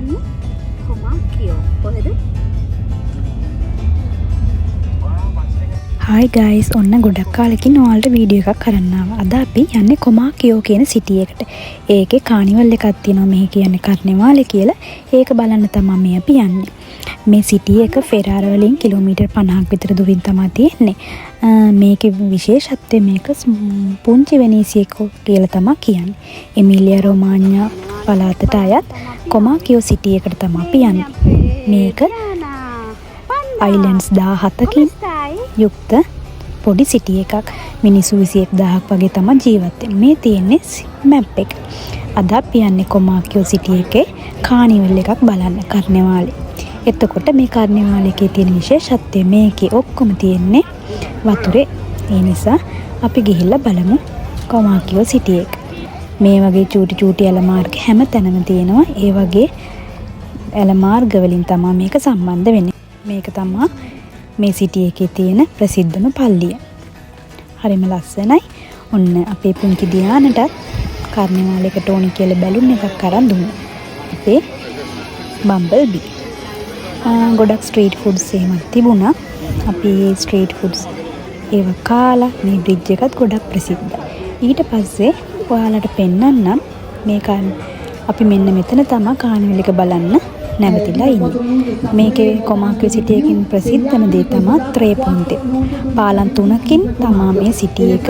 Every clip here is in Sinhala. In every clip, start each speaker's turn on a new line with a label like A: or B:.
A: යන්නේ කොමා කියෝ. කොහෙද?
B: Hi guys, ඔන්න ගොඩක් කාලෙකින් ඔයාලට වීඩියෝ එකක් කරන්න ආවා. අද අපි යන්නේ කොමා කියෝ කියන සිටි එකට. ඒකේ කානිවල් එකක් තියෙනවා. මෙහි කියන්නේ කර්නිවාලේ කියලා. ඒක බලන්න තමයි අපි යන්නේ. මේ සිටි එක ෆෙරාර වලින් කිලෝමීටර් 50ක් විතර දුරින් තමයි තියෙන්නේ. මේකේ විශේෂත්වය මේක පුංචි වෙනීසියකෝ කියලා තමයි කියන්නේ. එමිලියා රොමාඤ්ඤා පළාතට අයත් කොමා කියෝ සිටි එකට තමයි අපි යන්නේ. මේක අයිලන්ඩ්ස් 17කින් යුක්ත පොඩි සිටි එකක්. මිනිස්සු 21000ක් වගේ තමයි ජීවත් වෙන්නේ. මේ තියෙන්නේ මැප් එක. අද අපි යන්නේ කොමා කියෝ සිටි එකේ කානිවල් එකක් බලන්න කර්නිවාලේ. එතකොට මේ කර්නිවාලේ එකේ තියෙන විශේෂත්වය මේකේ ඔක්කොම තියෙන්නේ වතුරේ. ඒ නිසා අපි ගිහිල්ලා බලමු කොමා කියෝ සිටි එක. මේ වගේ චූටි ඇල මාර්ග හැම තැනම තියෙනවා. ඒ වගේ ඇල මාර්ග වලින් තමයි මේක සම්බන්ධ වෙන්නේ. මේක තමයි මේ සිටි එකේ තියෙන ප්‍රසිද්ධම පල්ලිය. හරිම ලස්සනයි. ඔන්න අපේ පුංචි දියානටත් කර්නිවාල් එකට ඕනි කියලා බැලුම් එකක් අරන් දුන්නා. අපේ බම්බල් බී. ගොඩක් ස්ට්‍රීට් ෆුඩ්ස් එහෙමත් තිබුණා. අපි ස්ට්‍රීට් ෆුඩ්ස් ඒව කාලා මේ බ්‍රිජ් එකත් ගොඩක් ප්‍රසිද්ධයි. ඊට පස්සේ ඔයාලට පෙන්නන්නම් මේක අපි මෙන්න මෙතන තමයි කානිවල් එක බලන්න නැවතිලා ඉන්නේ. මේකේ කොමා කියෝ සිටි එකකින් ප්‍රසිද්ධම දේ තමයි ත්‍රේ පොන්තේ. පාලම් 3කින් තමයි මේ සිටි එක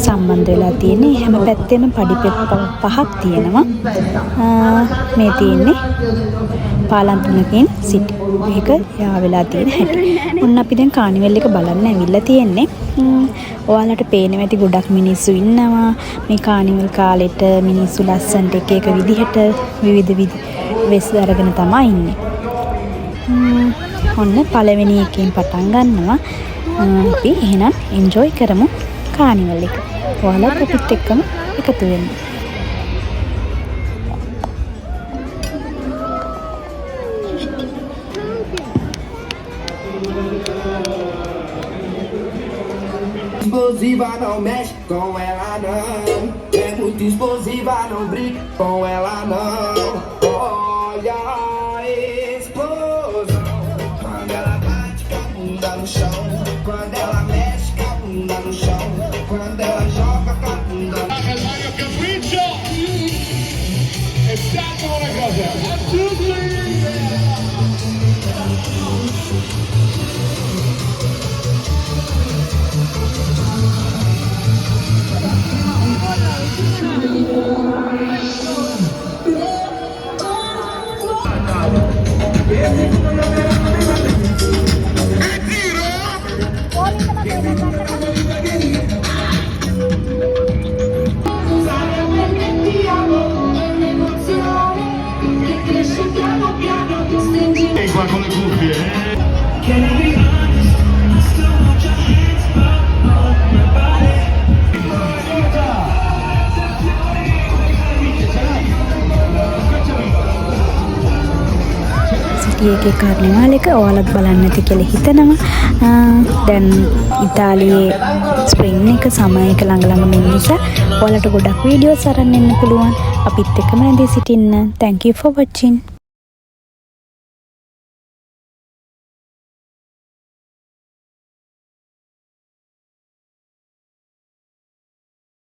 B: සම්බන්ධ වෙලා තියෙන්නේ. හැම පැත්තෙම පඩිපෙත් 5ක් තියෙනවා. මේ තියෙන්නේ පාලම් 3කින් සිටි එක යා වෙලා තියෙන හැටි. ඔන්න අපි දැන් කානිවල් එක බලන්න ඇවිල්ලා තියෙන්නේ. ඔයාලට පේනවා ඇති ගොඩක් මිනිස්සු ඉන්නවා. මේ කානිවල් කාලෙට මිනිස්සු ලස්සනට එක විදිහට විවිධ වෙස් අරගෙන තමයි ඉන්නේ. ඔන්න පළවෙනි එකෙන් පටන් ගන්නවා. අපි එහෙනම් එන්ජොයි කරමු කානිවල් එක. ඔයාලත් අපිත් එක්කම එකතු වෙන්න.
C: Explosiva não mexe com ela não. É muito explosiva, não brinca com ela não. Olha a explosão. Quando ela bate com a bunda no chão. Quando ela mexe com a bunda no chão. Quando ela joga com a bunda no chão. Like a capricho. It's that one I got there. 1, 2, 3.
B: ඒකේ කාර්නිවාල් එක ඔයාලත් බලන්න ඇති කියලා හිතනවා. දැන් ඉතාලියේ ස්ප්‍රින්ග් එක සමය එක ළඟ ඉන්න නිසා ඔයාලට ගොඩක් වීඩියෝස් අරන් එන්න පුළුවන්. අපිත් එක්කම ඇඳී සිටින්න. Thank you for watching.